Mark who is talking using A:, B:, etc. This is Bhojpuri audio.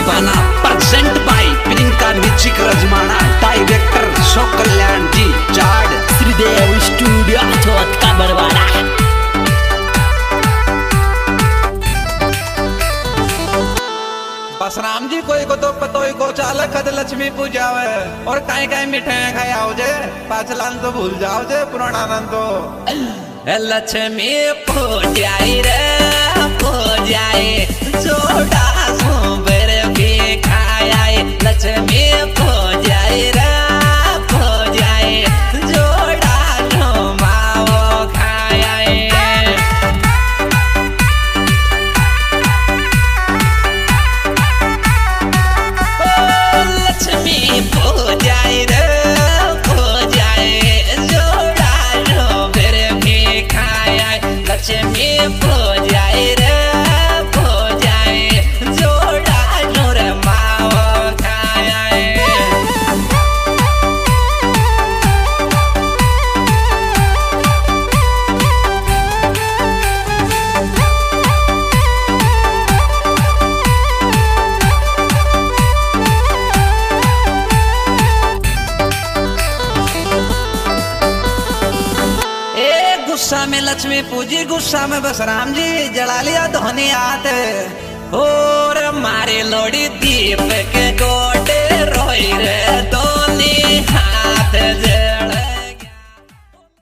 A: दीवाना प्रेजेंट बाय प्रियंका म्यूजिक रजमाना डायरेक्टर शोक कल्याण जी चाड
B: श्रीदेव स्टूडियो चौथ का बरवाड़ा।
C: बसराम जी कोई को तो पतोई को चाल खद लक्ष्मी पूजावे और कहीं कहीं मिठाई खाए आओ जे पाचलान तो भूल जाओ जे पुराणानंद तो
B: लक्ष्मी पूजाई रे पूजाई जोड़ा सोबर भी खाए लक्ष्मी पूजाई रे पूजाई जोड़ा ढोमाओ खाए लक्ष्मी पूजाई रे पूजाई जोड़ा ढोबर भी खाए लक्ष्मी पूजाई रे पूजाई जोड़ा ढोर माओ खाए।
C: गुस्सा में लक्ष्मी पूजी गुस्सा में बसराम जी जला लिया धोनी आते
B: और मारे लोड़ी दीप के गोड़